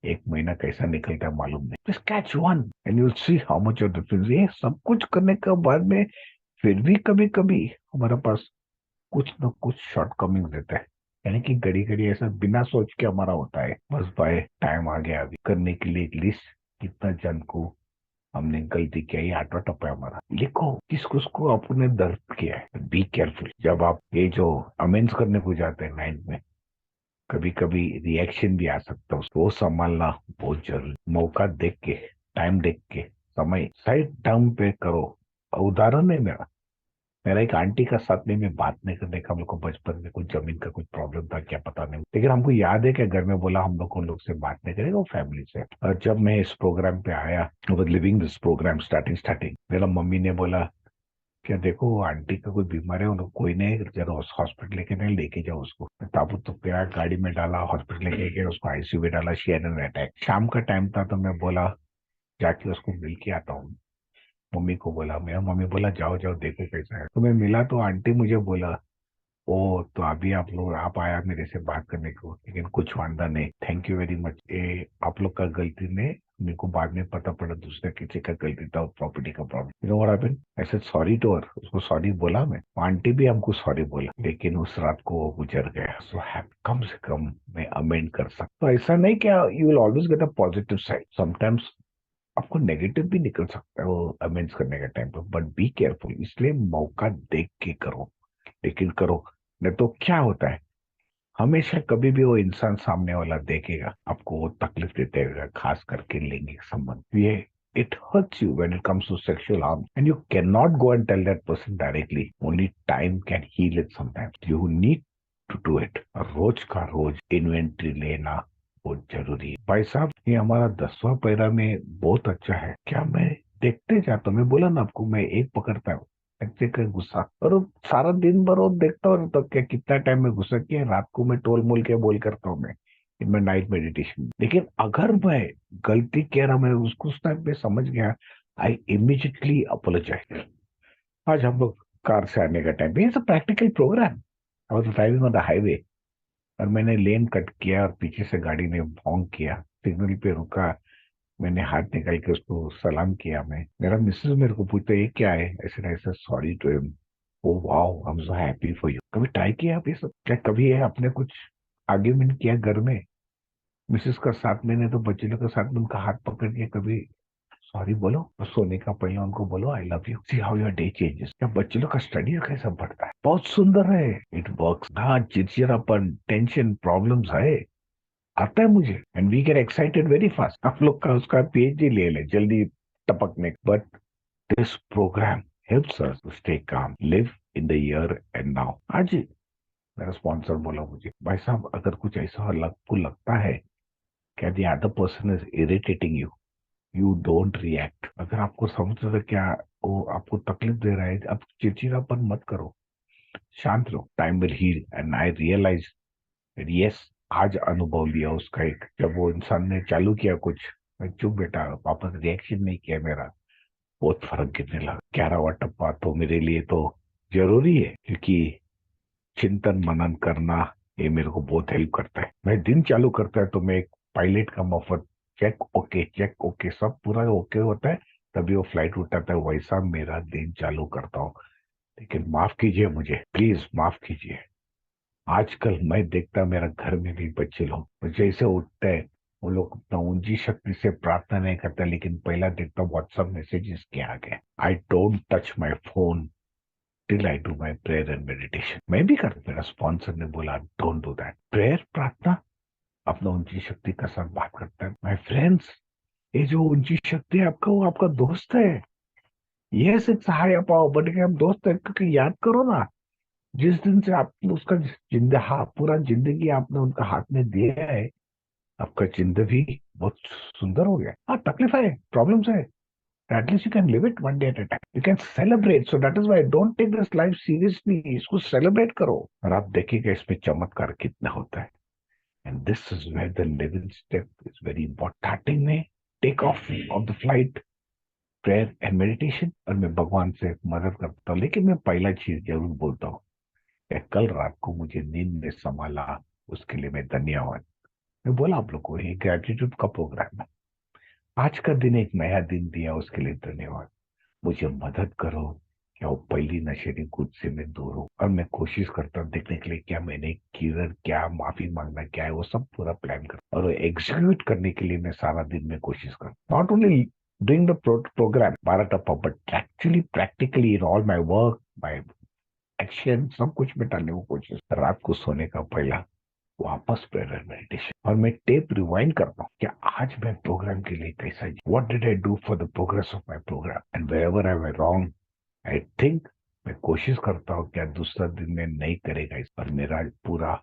एक महीना कैसा निकलता है मालूम नहीं। Just catch one and you see how much of difference. ये सब कुछ करने के बाद में फिर भी कभी कभी हमारे पास कुछ न कुछ शॉर्टकमिंग रहता है। यानी कि घड़ी घड़ी ऐसा बिना सोच के हमारा होता है, बस भाई टाइम आ गया अभी करने के लिए एक लिस्ट, कितना जन को हमने गलती किया, ये आठवां टप्पा है हमारा। लिखो किस किसको आपने दर्द किया है। बी केयरफुल जब आप ये जो अमेंड्स करने को जाते हैं माइंड में, कभी कभी रिएक्शन भी आ सकता है, उसको संभालना बहुत जरूरी। मौका देख के, टाइम देख के, समय सही टाइम पे करो। उदाहरण है मेरा, मेरा एक आंटी का साथ में मैं बात नहीं करने का, हम लोग को बचपन में कुछ जमीन का कुछ प्रॉब्लम था क्या पता नहीं, लेकिन हमको याद है कि घर में बोला हम लोग उन लोग से बात नहीं करेगा, वो फैमिली से। और जब मैं इस प्रोग्राम पे आया, living this program starting starting, मेरा मम्मी ने बोला क्या देखो आंटी का कोई बीमार है, उनको कोई नहीं, जरा हॉस्पिटल लेके नहीं, लेके जाओ उसको। ताबू तो क्या गाड़ी में डाला, हॉस्पिटल लेके गए, उसको आईसीयू में डाला, शेयर अटैक। शाम का टाइम था तो मैं बोला जाके उसको मिल के आता हूँ। मम्मी को बोला, मेरा मम्मी बोला जाओ जाओ देखो कैसा है। तो मैं मिला तो आंटी मुझे बोला, ओ तो अभी आप लोग, आप आया मेरे से बात करने को, लेकिन कुछ वादा नहीं, थैंक यू वेरी मच, ये आप लोग का गलती ने, मेरे को बाद में पता पड़ा दूसरे किसी का गलती था, प्रॉपर्टी का problem. You know what happened, I said sorry to her, उसको सॉरी बोला मैं, आंटी भी हमको सॉरी बोला, लेकिन उस रात को वो गुजर गया। सो कम से कम मैं अमेंड कर सकता। तो ऐसा नहीं क्या you will always get a positive side, sometimes आपको नेगेटिव भी निकल सकता है वो अमेंड्स करने के टाइम पर, बट बी केयरफुल। इसलिए मौका देख के करो, लेकिन करो, नहीं तो क्या होता है, हमेशा कभी भी वो इंसान सामने वाला देखेगा आपको, वो तकलीफ देते हुए, खास करके लैंगिक संबंध ये, it hurts you when it comes to sexual harm, and you cannot go and tell that person directly. Only time can heal it sometimes. You need to do it. और रोज का रोज इन्वेंट्री लेना बहुत जरूरी है। भाई साहब, ये हमारा 10वां पैरा में बहुत अच्छा है। क्या मैं देखते जाता हूँ, मैं बोला ना आपको, मैं एक पकड़ता हूँ ऐसे का गुस्सा, और वो सारा दिन भर वो देखता हूँ तो क्या कितना टाइम में गुस्सा किया, रात को मैं टोल मोल के बोल करता हूँ मैं इनमें नाइट मेडिटेशन। लेकिन अगर मैं गलती कह रहा, मैं उसको उस टाइम पे समझ गया, आई इमीडिएटली अपोलोजाइज। आज हम लोग कार से आने का time, it's a practical program. I was driving on the highway और मैंने लेन कट किया और पीछे से गाड़ी ने हॉन्क किया, सिग्नल पे रुका। मैंने हाथ निकाल के उसको सलाम किया। मैं, मेरा मिसेस मेरे को पूछता ये क्या है, ऐसे ऐसे, sorry to him. Oh wow, I am so happy for you. कभी ट्राई किया आप ये सब? क्या कभी है आपने कुछ आर्ग्यूमेंट किया घर में मिसेस का साथ में, नहीं तो बच्चे लोग के साथ में उनका हाथ पकड़ के कभी सॉरी बोलो और सोने का पहिया उनको बोलो I love you, see how your day changes? क्या बच्चे लोग का स्टडी कैसा बढ़ता है? बहुत सुंदर है, इट वर्क्स। हाँ, चिड़चिड़ापन, टेंशन, प्रॉब्लम्स है, आता है मुझे, and we get excited very fast. आप लोग का उसका पीएचडी ले ले जल्दी टपकने, but this program helps us to stay calm, live in the here and now. आज मेरा स्पॉन्सर बोला मुझे, भाई साहब अगर कुछ ऐसा को लगता है क्या the other person is irritating you, you don't react. अगर आपको समझ रहे क्या वो आपको तकलीफ दे रहा है, आप चिड़चिड़ापन मत करो, शांत रहो, time will heal. And I realise, yes, आज अनुभव लिया उसका एक, जब वो इंसान ने चालू किया कुछ, मैं चुप बेटा, वापस रिएक्शन नहीं किया मेरा, बहुत फर्क गिरने लगा। 11वां तो मेरे लिए तो जरूरी है, क्योंकि चिंतन मनन करना ये मेरे को बहुत हेल्प करता है। मैं दिन चालू करता है तो मैं एक पायलट का मफत चेक ओके सब पूरा ओके होता है, तभी वो फ्लाइट उठाता है, वैसा मेरा दिन चालू करता हूँ। लेकिन माफ कीजिए, मुझे प्लीज माफ कीजिए। आजकल मैं देखता मेरा घर में भी बच्चे लोग जैसे उठते हैं, वो लोग अपना ऊंची शक्ति से प्रार्थना नहीं करते, लेकिन पहला देखता व्हाट्सएप मैसेजेस के आ गए। I don't touch my phone till I do my prayer and meditation. मैं भी करता, मेरा स्पॉन्सर ने बोला डोंट डू दैट। प्रेयर, प्रार्थना, अपना ऊंची शक्ति का साथ बात करता है। माय फ्रेंड्स, ये जो ऊंची शक्ति है आपका, वो आपका दोस्त है। Yes, it's high power, but हम दोस्त है क्योंकि याद करो ना, जिस दिन से आपने उसका पूरा जिंदगी आपने उनका हाथ में दिया है, आपका जिंदगी बहुत सुंदर हो गया। हाँ, तकलीफ है, प्रॉब्लम्स है, at least you can live it one day at a time. You can celebrate. So that is why don't take this life seriously. इसको celebrate करो और आप देखिएगा इसमें चमत्कार कितना होता है। And this is where the living step is very important. Starting में take off of the flight, prayer and meditation, और मैं भगवान से मदद करता हूँ। लेकिन मैं पहला चीज जरूर बोलता हूँ कि कल रात को मुझे नींद में संभाला, उसके लिए मैं धन्यवाद। मैं बोला आप लोग को, ये ग्रेटिट्यूड का प्रोग्राम है। आज का दिन एक नया दिन दिया, उसके लिए धन्यवाद। मुझे मदद करो क्या वो पहली नशेड़ी कूद से मैं दूर हूँ, और मैं कोशिश करता हूँ देखने के लिए क्या मैंने किधर क्या माफी मांगना क्या है, वो सब पूरा प्लान कर और वो एग्जीक्यूट करने के लिए मैं सारा दिन में कोशिश करता हूँ। Not only doing the program 12 but actually practically in all my work, my action, सब कुछ में डालने की कोशिश। रात को सोने का पहला वापस प्रेयर मेडिटेशन, और मैं टेप रिवाइंड करता हूँ क्या आज मैं प्रोग्राम के लिए कैसा, what did I do for the progress of my program, and where I am wrong I think, मैं कोशिश करता हूँ क्या दूसरा दिन में नहीं करेगा इस पर। मेरा पूरा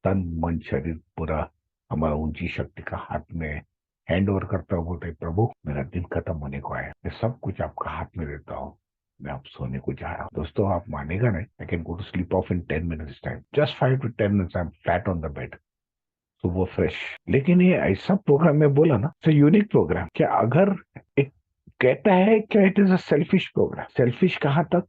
तन मन शरीर पूरा हमारा ऊंची शक्ति का हाथ में हैंड ओवर करता हूँ, बोलते प्रभु मेरा दिन खत्म होने को आया, मैं सब कुछ आपका हाथ में देता हूँ, मैं अब सोने को जा रहा हूँ। दोस्तों आप मानेगा नहीं, I can go to sleep off in 10 minutes time, just 5 to 10 minutes, I am flat on the bed, तो वो फ्रेश। लेकिन ये ऐसा प्रोग्राम में बोला ना, इट्स यूनिक प्रोग्राम। क्या अगर एक कहता है क्या it is a selfish program, selfish कहाँ तक,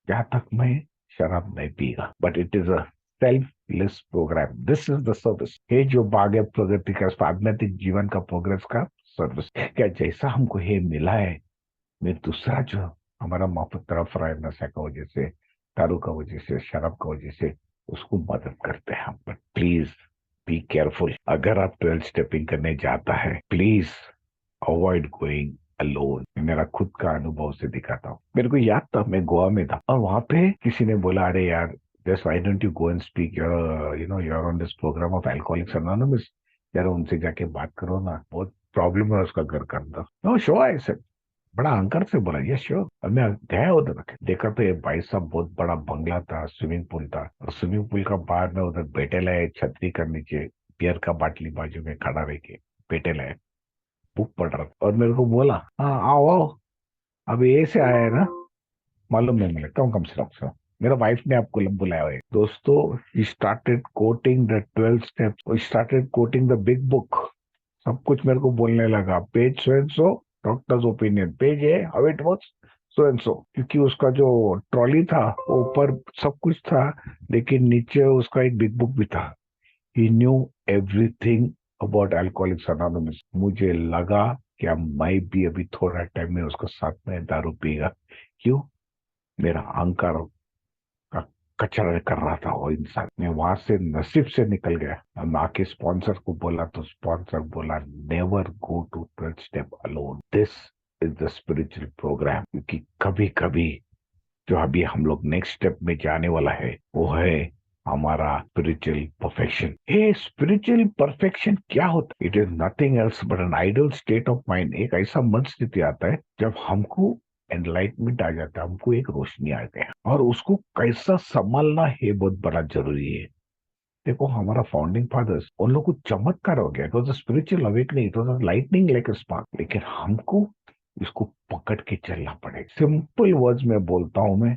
जहां तक मैं शराब नहीं पीगा, but it is a selfless program, this is the service. ये जो भाग है प्रगति का, आध्यात्मिक जीवन का, प्रोग्रेस का सर्विस। क्या जैसा हमको ये मिला है, मैं दूसरा जो हमारा मोहब्बत तरफ रहा है, नशा का वजह से, दारू का वजह से, शराब का वजह से, उसको मदद करते हैं हम। बट प्लीज बी केयरफुल, अगर आप 12 स्टेपिंग करने जाता है, प्लीज अवॉइड गोइंग अलोन। मेरा खुद का अनुभव से दिखाता हूँ। मेरे को याद था मैं गोवा में था और वहां पे किसी ने बोला अरे यार just why don't you go and speak your you know you are on this program of Alcoholics Anonymous, यार उनसे जाके बात करो ना, बहुत प्रॉब्लम है उसका घर का अंदर। नो शो आई सेड, बड़ा अहंकार से बोला यस श्योर। अब मैं गया उधर, देखा तो ये भाई साहब बहुत बड़ा बंगला था, स्विमिंग पूल था, और स्विमिंग पूल का बाहर में उधर बैठे लाए, छतरी का नीचे बियर का बाटली बाजू में खड़ा रह के बैठे लाए, बुक पढ़ रहा था। और मेरे को बोला हाँ आओ आओ, अब ये से आया है ना, मालूम नहीं, मैं लगता हूँ कम से कम मेरा वाइफ ने आपको बुलाया हुआ है। दोस्तों he started quoting the 12 steps, he started quoting the big book, सब कुछ मेरे को बोलने लगा, page so and so doctors opinion, page है, how it works, so and so. क्योंकि उसका जो ट्रॉली था वो ऊपर सब कुछ था, लेकिन नीचे उसका एक बिग बुक भी था। He knew everything about alcoholics anonymous. मुझे लगा कि अब मैं भी अभी थोड़ा टाइम में उसके साथ में दारू पीगा। क्यों? मेरा अहंकार का कचरा कर रहा था वो इंसान। मैं वहां से नसीब से निकल गया। हम आके स्पॉन्सर को बोला तो स्पॉन्सर बोला, never go to 12 step alone, this is the spiritual program. क्योंकि कभी कभी जो अभी हम लोग नेक्स्ट स्टेप में जाने वाला है वो है हमारा स्पिरिचुअल परफेक्शन। ये स्पिरिचुअल परफेक्शन क्या होता है? It is nothing else but an idle state of mind. एक ऐसा मन स्थिति आता है जब हमको एनलाइटमेंट आ जाता है, हमको एक रोशनी आ गया, और उसको कैसा संभालना है बहुत बड़ा जरूरी है। देखो हमारा फाउंडिंग फादर्स, उन लोग को चमत्कार हो गया, it was a spiritual awakening, it was a lightning like a spark. लेकिन हमको इसको पकड़ के चलना पड़ेगा। सिंपल वर्ड्स में बोलता हूं मैं,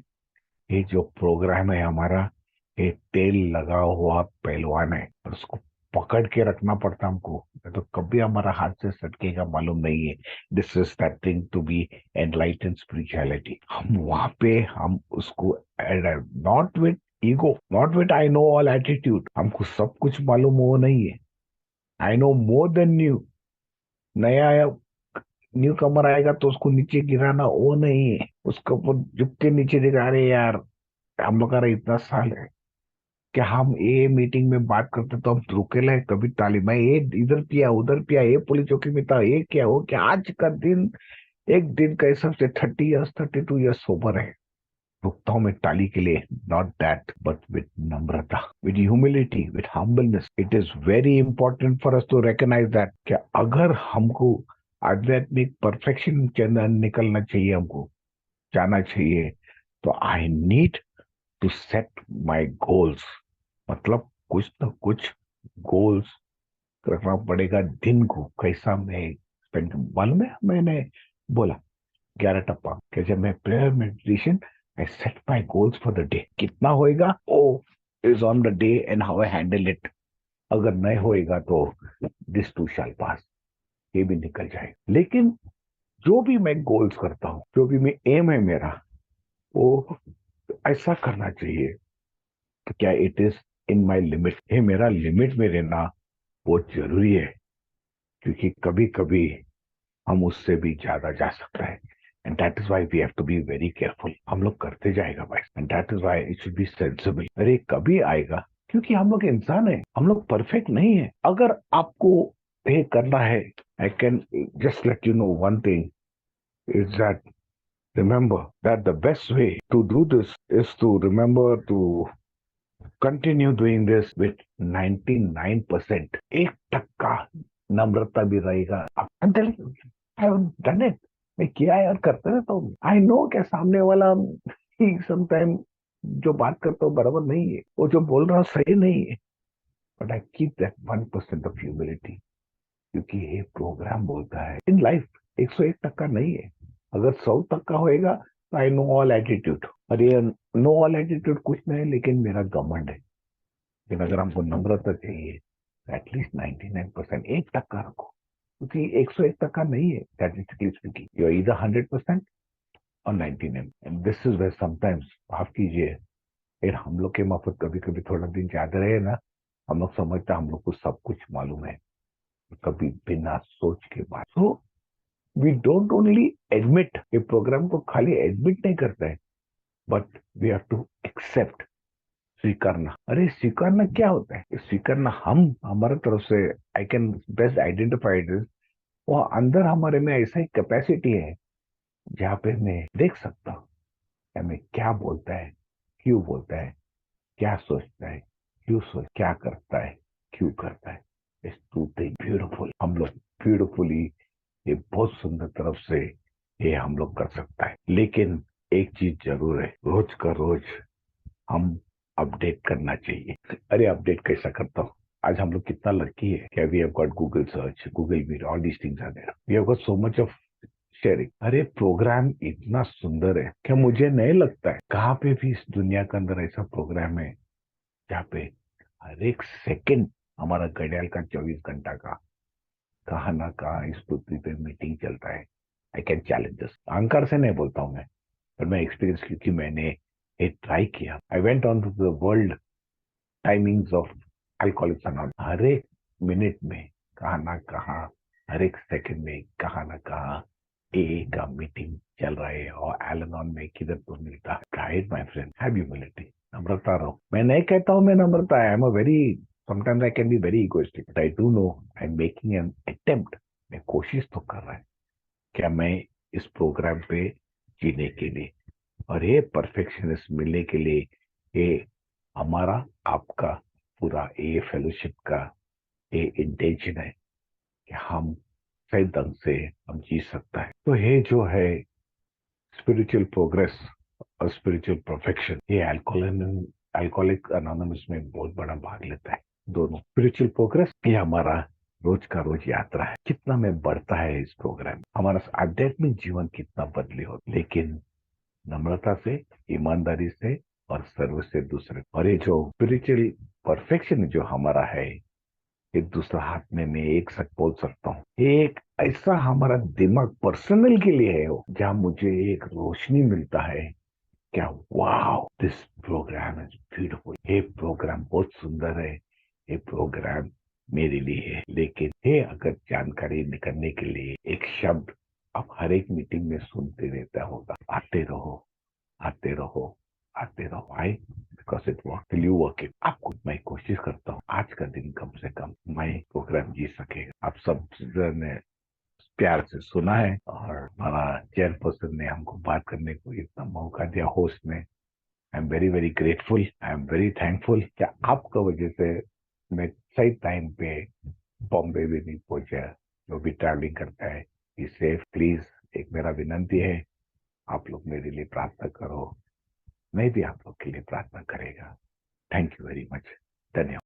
ये जो प्रोग्राम है हमारा, ये तेल लगा हुआ पहलवान है, और उसको पकड़ के रखना पड़ता हमको, नहीं तो कभी हमारा हाथ से सटकेगा मालूम नहीं है। This is that thing to be enlighten spirituality. हम वहां पे हम उसको, not with ego, not with I know all attitude, हमको सब कुछ मालूम वो नहीं है। I know more than you. नया न्यू कमर आएगा तो उसको नीचे गिराना वो नहीं है, उसके ऊपर झुक के नीचे दिखा, अरे यार हम लोग का इतना साल है कि हम ये मीटिंग में बात करते तो हम रुके रहे कभी ताली, मैं ये इधर पिया उधर पिया, ये पुलिस चौकी में था, ये क्या हो क्या, आज का दिन एक दिन का हिसाब से 30 ईयर्स 32 ईयर्स सोबर है। रुकता हूँ मैं ताली के लिए, नॉट दैट बट विद नम्रता, with humility, with humbleness. It is very important for us to recognise that कि अगर हमको आध्यात्मिक परफेक्शन के अंदर निकलना चाहिए, हमको जाना चाहिए, तो I need to set my goals. मतलब कुछ ना कुछ गोल्स रखना पड़ेगा। दिन को कैसा मैं स्पेंड, मालूम है मैंने बोला 11 टप्पा कि जब मैं prayer meditation, I set my goals for the day, कितना होएगा oh is on the day and how I handle it. अगर नहीं होएगा तो दिस टू शैल पास, ये भी निकल जाएगा। लेकिन जो भी मैं गोल्स करता हूँ, जो भी मैं एम है मेरा, वो ऐसा करना चाहिए तो क्या it is in my limit, ये मेरा लिमिट में रहना बहुत जरूरी है। क्योंकि कभी कभी हम उससे भी ज्यादा जा सकते हैं, and that is why we have to be very careful. हम लोग करते जाएगा भाई, and that is why it should be sensible. अरे कभी आएगा, क्योंकि हम लोग इंसान है, हम लोग परफेक्ट नहीं है। अगर आपको ये करना है, I can just let you know one thing is that, remember that the best way to do this is to remember to continue doing this with 99%। 1% नम्रता भी रहेगा। I'm telling you, I have done it। मैं किया है और करते रहता हूँ। I know क्या सामने वाला ही समटाइम जो बात करता हूँ बराबर नहीं है, वो जो बोल रहा हूँ सही नहीं है, but I keep that 1% of humility. क्योंकि ये प्रोग्राम बोलता है इन लाइफ 101% नहीं है। अगर 100% होएगा तो आई नो ऑल एटीट्यूड, और ये नो ऑल एटीट्यूड कुछ नहीं, लेकिन मेरा घमंड है। लेकिन अगर हमको नम्रता चाहिए, एटलीस्ट 99%, 1% रखो। क्योंकि 101% नहीं है, स्टैटिस्टिकली स्पीकिंग, यू इधर 100% और 99। And this is where sometimes, माफ कीजिए, फिर हम लोग के माफक कभी कभी थोड़ा दिन ज्यादा रहे ना, हम लोग समझते हम लोग को सब कुछ मालूम है, कभी बिना सोच के बाद। So we don't only admit, ये प्रोग्राम को खाली एडमिट नहीं करता है, but we have to accept, स्वीकारना। अरे स्वीकारना क्या होता है? स्वीकारना हम हमारे तरफ से, I can best identify it, वो अंदर हमारे में ऐसा ही कैपेसिटी है जहाँ पे मैं देख सकता हूँ हमें क्या बोलता है, क्यों बोलता है, क्या सोचता है, क्यों सोच, क्या करता है, क्यों करता है। It's two thing beautiful. हम लोग ब्यूटिफुली, ये बहुत सुंदर तरफ से ये हम लोग कर सकता है। लेकिन एक चीज जरूर है, रोज का रोज हम अपडेट करना चाहिए। अरे अपडेट कैसा करता हूँ? आज हम लोग कितना लकी है कि we have got Google search, Google Meet, all these things are there, we have got so much of sharing. अरे प्रोग्राम इतना सुंदर है कि मुझे नहीं लगता है कहाँ पे भी इस दुनिया के अंदर ऐसा प्रोग्राम है जहाँ पे हर एक सेकंड हमारा घड़ियाल का 24 घंटा का कहाँ ना कहाँ इस पृथ्वी पे मीटिंग चलता है। I can challenge this. अहंकार से नहीं बोलता हूँ मैं, पर मैं एक्सपीरियंस, क्योंकि मैंने ये ट्राई किया। I went on to the world timings of alcoholics anonymous. हर एक मिनट में कहाँ ना कहाँ, हर एक सेकंड में कहाँ ना कहाँ ए का मीटिंग चल रहा है, और एल में किधर तो मिलता है। Guide my friend, have humility, नम्रता रहो। मैं नहीं कहता हूँ मैं नम्रता, I am a very, sometimes I can be very egoistic, but I do know I am making an attempt. मैं कोशिश तो कर रहा है क्या मैं इस प्रोग्राम पे जीने के लिए, और ये परफेक्शनिस्ट मिलने के लिए, ये हमारा आपका पूरा ये फेलोशिप का ये इंटेंशन है कि हम सही ढंग से हम जी सकता है। तो ये जो है स्पिरिचुअल प्रोग्रेस और स्पिरिचुअल परफेक्शन, ये अल्कोहलिक अनोनिमस में बहुत बड़ा भाग लेता है। दोनों स्पिरिचुअल प्रोग्रेस, ये हमारा रोज का रोज यात्रा है, कितना में बढ़ता है इस प्रोग्राम, हमारा आध्यात्मिक जीवन कितना बदली हो, लेकिन नम्रता से, ईमानदारी से और सर्व से दूसरे। और ये जो स्पिरिचुअल परफेक्शन जो हमारा है, एक दूसरा हाथ में मैं एक सच बोल सकता हूँ, एक ऐसा हमारा दिमाग पर्सनल के लिए है वो, जहाँ मुझे एक रोशनी मिलता है। क्या wow, this program is beautiful, ये प्रोग्राम बहुत सुंदर है, ये प्रोग्राम मेरे लिए है। लेकिन ये अगर जानकारी निकलने के लिए एक शब्द आप हर एक मीटिंग में सुनते रहता होगा, आते रहो, आते रहो, आते रहो। I because it work till you work it. आपको मैं कोशिश करता हूँ आज का दिन कम से कम मैं प्रोग्राम जी सकेगा। आप सब ने प्यार से सुना है, और हमारा चेयरपर्सन ने हमको बात करने को इतना मौका दिया, होस्ट ने। I am very very grateful, I am very thankful. क्या आपका वजह से मैं सही टाइम पे बॉम्बे भी नहीं पहुंचा। जो भी ट्रैवलिंग करता है, बी सेफ प्लीज। एक मेरा विनंती है, आप लोग मेरे लिए प्रार्थना करो, मैं भी आप लोग के लिए प्रार्थना करेगा। थैंक यू वेरी मच, धन्यवाद।